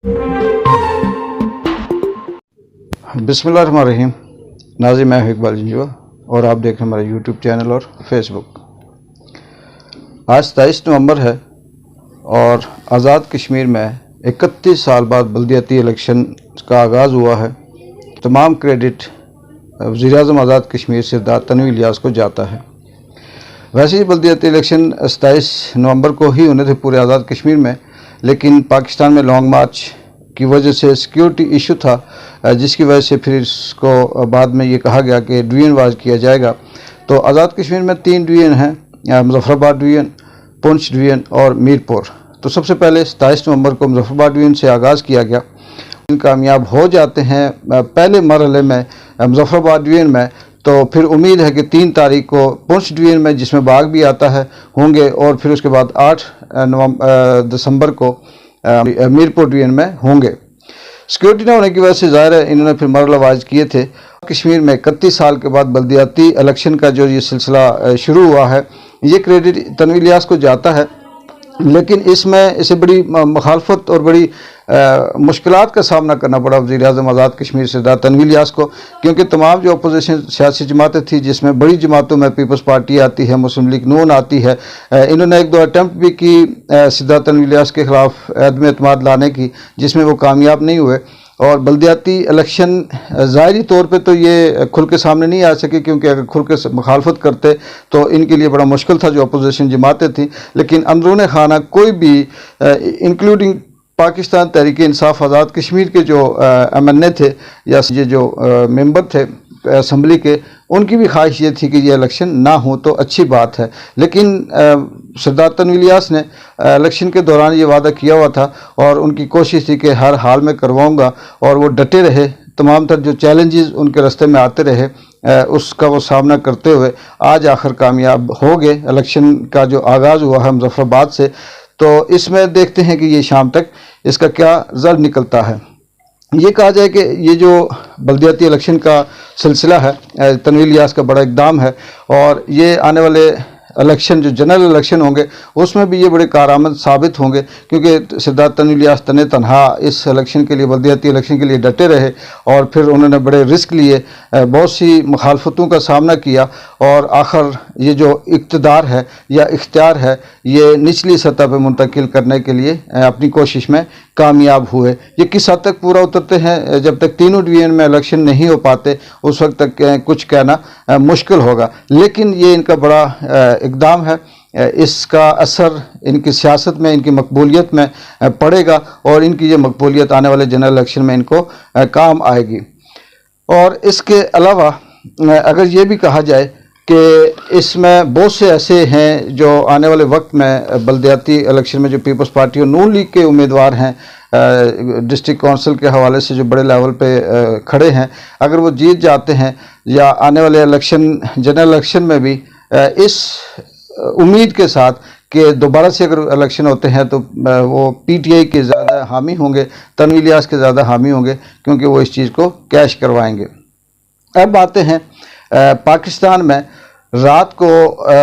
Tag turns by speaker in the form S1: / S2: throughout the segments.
S1: बिस्मिल्लाहिर्रहमानिर्रहीम। नाज़िम, मैं हूं इकबाल जंजुआ और आप देख रहे हैं हमारा यूट्यूब चैनल और फेसबुक। आज 23 नवंबर है और आज़ाद कश्मीर में 31 साल बाद बल्दियाती इलेक्शन का आगाज़ हुआ है। तमाम क्रेडिट वज़ीर-ए-आज़म आज़ाद कश्मीर सरदार तनवीर इलियास को जाता है। वैसे ही बल्दियाती इलेक्शन 27 नवंबर को ही होने थे पूरे आज़ाद कश्मीर में, लेकिन पाकिस्तान में लॉन्ग मार्च की वजह से सिक्योरिटी इशू था, जिसकी वजह से फिर इसको बाद में ये कहा गया कि डिवीज़न वाइज किया जाएगा। तो आज़ाद कश्मीर में 3 डिवीज़न हैं, मुजफ्फराबाद डिवीज़न, पुंछ डिवीज़न और मीरपुर। तो सबसे पहले 27 नवंबर को मुजफ्फराबाद डिवीज़न से आगाज़ किया गया। कामयाब हो जाते हैं पहले मरहले में मुजफ्फराबाद डिवीज़न में, तो फिर उम्मीद है कि 3 तारीख को पुंछ डिवीज़न में, जिसमें बाग भी आता है, होंगे और फिर उसके बाद 8 दिसंबर को मीरपुर डिवीज़न में होंगे। सिक्योरिटी न होने की वजह से ज़ाहिर है इन्होंने फिर मरहला वाइज किए थे। कश्मीर में 31 साल के बाद बल्दियाती इलेक्शन का जो ये सिलसिला शुरू हुआ है, ये क्रेडिट तनवीर इलियास को जाता है, लेकिन इसमें इसे बड़ी मुखालफत और बड़ी मुश्किलात का सामना करना पड़ा वज़ीर-ए-आज़म आज़ाद कश्मीर सरदार तनवीर इलियास को, क्योंकि तमाम जो अपोजिशन सियासी जमातें थी, जिसमें बड़ी जमातों में पीपल्स पार्टी आती है, मुस्लिम लीग नून आती है, इन्होंने 1-2 अटैम्प्ट भी की सरदार तनवीर इलियास के ख़िलाफ़ अदम एतमाद लाने की, जिसमें वो कामयाब नहीं हुए। और बल्दियाती इलेक्शन ज़ाहिरी तौर पे तो ये खुल के सामने नहीं आ सके, क्योंकि अगर खुल के मुखालफत करते तो इनके लिए बड़ा मुश्किल था जो अपोजिशन जमातें थी। लेकिन अंदरूनी खाना कोई भी इंक्लूडिंग पाकिस्तान तहरीक इंसाफ आज़ाद कश्मीर के जो MNA थे या ये जो मेंबर थे असम्बली के, उनकी भी ख्वाहिश ये थी कि ये इलेक्शन ना हो तो अच्छी बात है। लेकिन सरदार तनवीर इलियास ने इलेक्शन के दौरान ये वादा किया हुआ था और उनकी कोशिश थी कि हर हाल में करवाऊंगा, और वो डटे रहे। तमाम तर जो चैलेंजेस उनके रास्ते में आते रहे, उसका वो सामना करते हुए आज आखिर कामयाब हो गए। इलेक्शन का जो आगाज़ हुआ है मुजफ्फराबाद से, तो इसमें देखते हैं कि ये शाम तक इसका क्या रिजल्ट निकलता है। ये कहा जाए कि ये जो बल्दियाती इलेक्शन का सिलसिला है, तनवीर इलियास का बड़ा इक़दाम है, और ये आने वाले इलेक्शन जो जनरल इलेक्शन होंगे उसमें भी ये बड़े कारआमद साबित होंगे, क्योंकि सरदार तनवीर इलियास तने तनहा इस इलेक्शन के लिए, बल्दियाती इलेक्शन के लिए डटे रहे और फिर उन्होंने बड़े रिस्क लिए, बहुत सी मुखालफतों का सामना किया, और आखिर ये जो इक़्तिदार है या इख्तियार है, ये निचली सतह पर मुंतकिल करने के लिए अपनी कोशिश में कामयाब हुए। ये किस हद तक पूरा उतरते हैं, जब तक तीनों डिवीज़न में इलेक्शन नहीं हो पाते उस वक्त तक कुछ कहना मुश्किल होगा। लेकिन ये इनका बड़ा इक़दाम है, इसका असर इनकी सियासत में, इनकी मकबूलियत में पड़ेगा, और इनकी ये मकबूलियत आने वाले जनरल इलेक्शन में इनको काम आएगी। और इसके अलावा अगर ये भी कहा जाए कि इसमें बहुत से ऐसे हैं जो आने वाले वक्त में बल्दियाती इलेक्शन में जो पीपल्स पार्टी और नून लीग के उम्मीदवार हैं, डिस्ट्रिक्ट काउंसिल के हवाले से जो बड़े लेवल पे खड़े हैं, अगर वो जीत जाते हैं या आने वाले इलेक्शन जनरल इलेक्शन में भी इस उम्मीद के साथ कि दोबारा से अगर इलेक्शन होते हैं तो वो PTI के ज़्यादा हामी होंगे, तनवीर इलियास के ज़्यादा हामी होंगे, क्योंकि वो इस चीज़ को कैश करवाएंगे। अब आते हैं पाकिस्तान में। रात को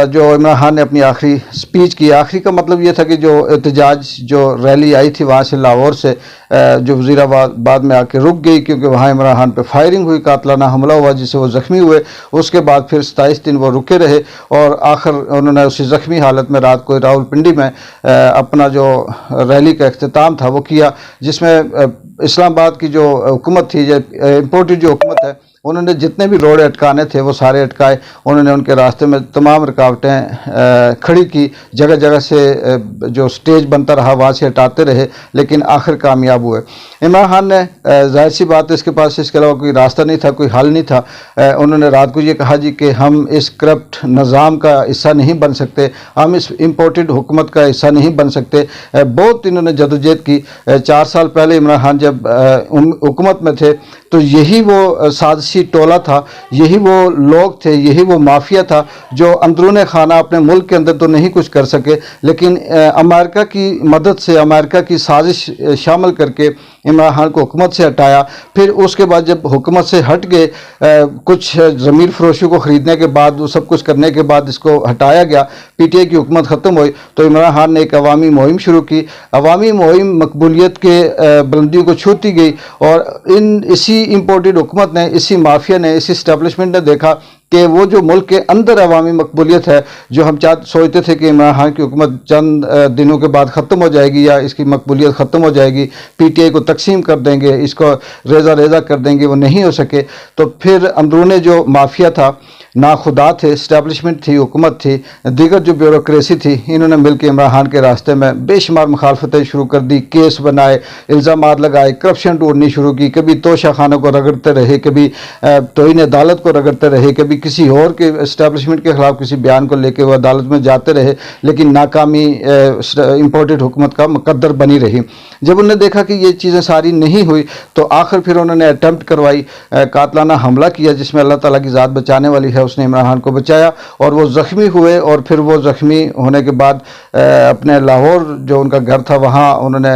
S1: जो इमरान खान ने अपनी आखिरी स्पीच की, आखिरी का मतलब ये था कि जो एहतजाज जो रैली आई थी वहाँ से लाहौर से, जो वज़ीराबाद में आके रुक गई, क्योंकि वहाँ इमरान खान पे फायरिंग हुई, कातलाना हमला हुआ जिससे वो ज़ख्मी हुए। उसके बाद फिर 27 दिन वो रुके रहे और आखिर उन्होंने उसी ज़ख्मी हालत में रात को रावलपिंडी में अपना जो रैली का अख्तिताम था वो किया, जिसमें इस्लामाबाद की जो हुकूमत थी, इम्पोर्टेड जो हुकूमत है, उन्होंने जितने भी रोड अटकाने थे वो सारे अटकाए। उन्होंने उनके रास्ते में तमाम रुकावटें खड़ी की, जगह जगह से जो स्टेज बनता रहा वहाँ से हटाते रहे, लेकिन आखिर कामयाब हुए। इमरान खान ने जाहिर सी बात है इसके पास इसके अलावा कोई रास्ता नहीं था, कोई हल नहीं था। उन्होंने रात को ये कहा जी कि हम इस करप्ट निज़ाम का हिस्सा नहीं बन सकते, हम इस इम्पोर्टेड हुकूमत का हिस्सा नहीं बन सकते। बहुत इन्होंने जदोजहद की। 4 साल पहले इमरान खान जब हुकूमत में थे तो यही वो साजिश कुरैशी टोला था, यही वो लोग थे, यही वो माफिया था जो अंदरूने खाना अपने मुल्क के अंदर तो नहीं कुछ कर सके, लेकिन अमेरिका की मदद से, अमेरिका की साजिश शामिल करके इमरान खान को हुकूमत से हटाया। फिर उसके बाद जब हुकूमत से हट गए, कुछ ज़मीर फरोशी को ख़रीदने के बाद, वो सब कुछ करने के बाद इसको हटाया गया, पीटीआई की हुकूमत ख़त्म हुई, तो इमरान खान ने एक अवामी मुहिम शुरू की। अवामी मुहिम मकबूलियत के बुलंदियों को छूती गई और इसी इम्पोर्टेड हुकूमत ने, इसी माफिया ने, इसी इस्टेब्लिशमेंट ने देखा कि वो जो मुल्क के अंदर अवामी मकबूलियत है, जो हम सोचते थे कि इमरान खान की हुकूमत चंद दिनों के बाद ख़त्म हो जाएगी या इसकी मकबूलियत ख़त्म हो जाएगी, पीटीआई को तकसीम कर देंगे, इसको रेज़ा रेज़ा कर देंगे, वो नहीं हो सके। तो फिर अंदरूने जो माफिया था, नाखुदा थे, इस्टेब्लिशमेंट थी, हुकूमत थी, दीगर जो ब्यूरोक्रेसी थी, इन्होंने मिलकर इमरान खान के रास्ते में बेशुमार मुखालफतें शुरू कर दी, केस बनाए, इल्ज़ामात लगाए, करप्शन ढूंढनी शुरू की, कभी तोशा खानों को रगड़ते रहे, कभी तौहीन अदालत को रगड़ते रहे, कभी किसी और के इस्टेब्लिशमेंट के खिलाफ किसी बयान को लेकर वो अदालत में जाते रहे, लेकिन नाकामी इम्पोर्टेड हुकूमत का मुकद्दर बनी रही। जब उन्होंने देखा कि ये चीज़ें सारी नहीं हुई, तो आखिर फिर उन्होंने अटैम्प्ट करवाई, कातलाना हमला किया, जिसमें अल्लाह ताला की ज़ात बचाने वाली है, उसने इमरान खान को बचाया और वो ज़ख्मी हुए। और फिर वो ज़ख्मी होने के बाद अपने लाहौर जो उनका घर था, वहाँ उन्होंने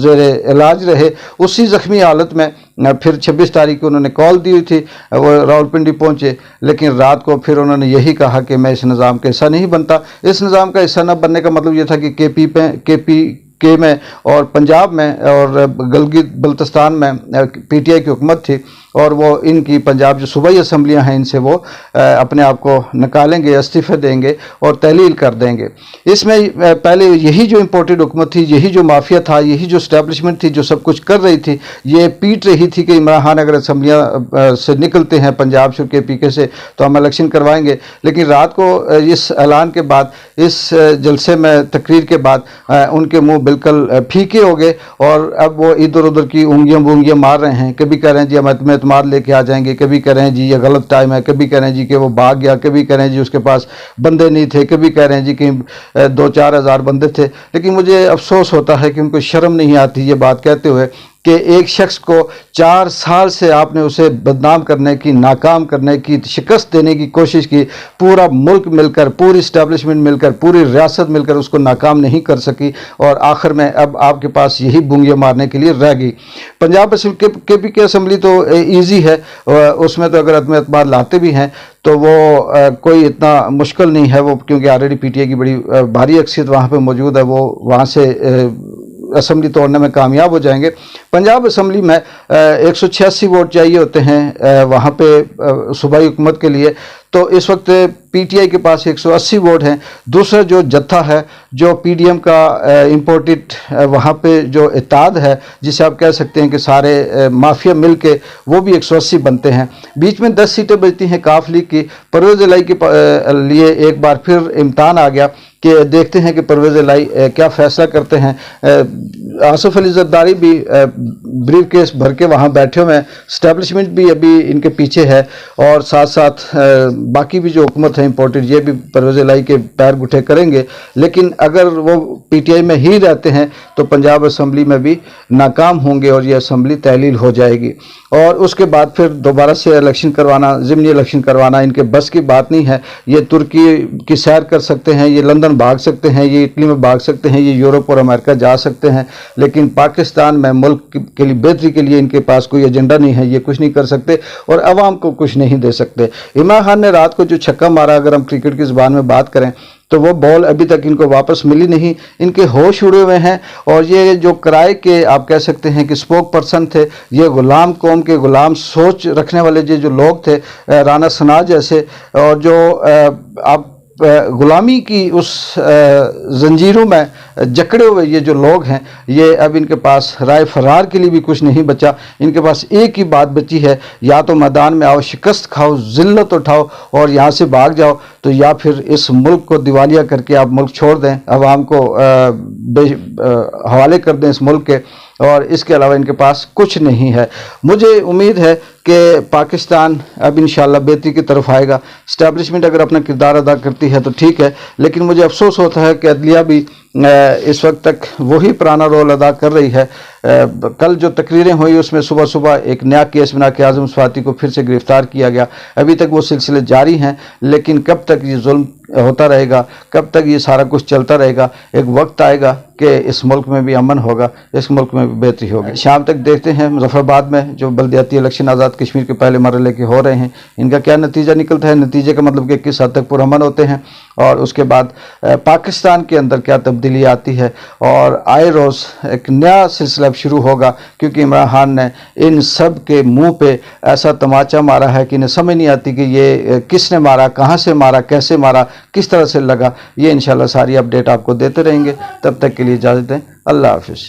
S1: ज़ेरे इलाज रहे। उसी ज़ख्मी हालत में फिर 26 तारीख को उन्होंने कॉल दी हुई थी, वो रावलपिंडी पहुंचे, लेकिन रात को फिर उन्होंने यही कहा कि मैं इस निज़ाम का हिस्सा नहीं बनता। इस निज़ाम का हिस्सा न बनने का मतलब ये था कि के में और पंजाब में और गिलगित बल्तिस्तान में पीटीआई की हुकूमत थी और वो इनकी पंजाब जो सूबाई असम्बलियाँ हैं, इनसे वो अपने आप को निकालेंगे, इस्तीफ़े देंगे और तहलील कर देंगे। इसमें पहले यही जो इम्पोर्टेड हुकूमत थी, यही जो माफिया था, यही जो इस्टेब्लिशमेंट थी, जो सब कुछ कर रही थी, ये पीट रही थी कि इमरान खान अगर असम्बलियाँ से निकलते हैं पंजाब से, के पीके से, तो हम इलेक्शन करवाएंगे। लेकिन रात को इस ऐलान के बाद, इस जलसे में तकरीर के बाद उनके मुँह बिल्कुल फीके हो गए और अब वो इधर उधर की ऊँगियाँ मार रहे हैं। कभी कह रहे हैं जी हम एतमाद लेके आ जाएंगे, कभी कह रहे हैं जी ये गलत टाइम है, कभी कह रहे हैं जी कि वो भाग गया, कभी कह रहे हैं जी उसके पास बंदे नहीं थे, कभी कह रहे हैं जी कि 2-4 हज़ार बंदे थे। लेकिन मुझे अफसोस होता है कि उनको शर्म नहीं आती ये बात कहते हुए कि एक शख्स को 4 साल से आपने उसे बदनाम करने की, नाकाम करने की, शिकस्त देने की कोशिश की, पूरा मुल्क मिलकर, पूरी इस्टेब्लिशमेंट मिलकर, पूरी रियासत मिलकर उसको नाकाम नहीं कर सकी और आखिर में अब आपके पास यही बुंगियाँ मारने के लिए रह गई। पंजाब के पी के असम्बली तो ईजी है, उसमें तो अगर अदम एतमाद लाते भी हैं तो वो कोई इतना मुश्किल नहीं है, वो क्योंकि ऑलरेडी पीटीआई की बड़ी भारी अक्सरियत वहाँ पे मौजूद है, वो वहाँ से असम्बली तोड़ने में कामयाब हो जाएंगे। पंजाब असम्बली में 186 वोट चाहिए होते हैं वहाँ पे सूबाई हुकूमत के लिए, तो इस वक्त पीटीआई के पास 180 वोट हैं। दूसरा जो जत्था है, जो पीडीएम का इम्पोर्टेड वहाँ पे जो इत्तेहाद है, जिसे आप कह सकते हैं कि सारे माफिया मिल के वो भी 180 बनते हैं। बीच में 10 सीटें बचती हैं काफ लीग की। परवेज़ इलाही के लिए एक बार फिर इम्तहान आ गया कि देखते हैं कि परवेज़ इलाही क्या फ़ैसला करते हैं। आसिफ अली ज़रदारी भी ब्रीफ केस भर के वहाँ बैठे हुए हैं, इस्टेब्लिशमेंट भी अभी इनके पीछे है और साथ साथ बाकी भी जो हुकूमत है इम्पोर्टेड, ये भी परवेज़ इलाही के पैर गुठे करेंगे। लेकिन अगर वो पीटीआई में ही रहते हैं तो पंजाब असम्बली में भी नाकाम होंगे और ये असम्बली तहलील हो जाएगी और उसके बाद फिर दोबारा से इलेक्शन करवाना, ज़िमनी इलेक्शन करवाना इनके बस की बात नहीं है। ये तुर्की की सैर कर सकते हैं, ये लंदन भाग सकते हैं, ये इटली में भाग सकते हैं, ये यूरोप और अमेरिका जा सकते हैं, लेकिन पाकिस्तान में मुल्क के लिए बेहतरी के लिए इनके पास कोई एजेंडा नहीं है, ये कुछ नहीं कर सकते और अवाम को कुछ नहीं दे सकते। इमरान खान ने रात को जो छक्का मारा, अगर हम क्रिकेट की ज़ुबान में बात करें तो वो बॉल अभी तक इनको वापस मिली नहीं, इनके होश उड़े हुए हैं। और ये जो किराए के आप कह सकते हैं कि स्पोक पर्सन थे, ये गुलाम कौम के, गुलाम सोच रखने वाले जो लोग थे, राना सना जैसे, और जो आप गुलामी की उस जंजीरों में जकड़े हुए ये जो लोग हैं, ये अब इनके पास राय फरार के लिए भी कुछ नहीं बचा। इनके पास एक ही बात बची है, या तो मैदान में आओ, शिकस्त खाओ, जिल्लत उठाओ और यहाँ से भाग जाओ, तो या फिर इस मुल्क को दिवालिया करके आप मुल्क छोड़ दें, अवाम को हवाले कर दें इस मुल्क के, और इसके अलावा इनके पास कुछ नहीं है। मुझे उम्मीद है कि पाकिस्तान अब इंशाल्लाह बेहतरी की तरफ आएगा। इस्टेब्लिशमेंट अगर अपना किरदार अदा करती है तो ठीक है, लेकिन मुझे अफसोस होता है कि अदलिया भी इस वक्त तक वही पुराना रोल अदा कर रही है। कल जो तकरीरें हुई उसमें सुबह सुबह एक नया केस बना के आज़म स्वाति को फिर से गिरफ्तार किया गया। अभी तक वो सिलसिले जारी हैं, लेकिन कब तक ये जुल्म होता रहेगा, कब तक ये सारा कुछ चलता रहेगा। एक वक्त आएगा कि इस मुल्क में भी अमन होगा, इस मुल्क में भी बेहतरी होगी। शाम तक देखते हैं मुजफ्फराबाद में जो बल्दियाती इलेक्शन आज़ाद कश्मीर के पहले मरहले के हो रहे हैं, इनका क्या नतीजा निकलता है। नतीजे का मतलब कि किस हद तक पुरअमन होते हैं और उसके बाद पाकिस्तान के अंदर क्या तब्दीली आती है। और आए रोज़ एक नया सिलसिला शुरू होगा, क्योंकि इमरान खान ने इन सब के मुंह पे ऐसा तमाचा मारा है कि इन्हें समझ नहीं आती कि ये किसने मारा, कहाँ से मारा, कैसे मारा, किस तरह से लगा। ये इंशाल्लाह सारी अपडेट आपको देते रहेंगे। तब तक के लिए इजाज़त दें। अल्लाह हाफिज़।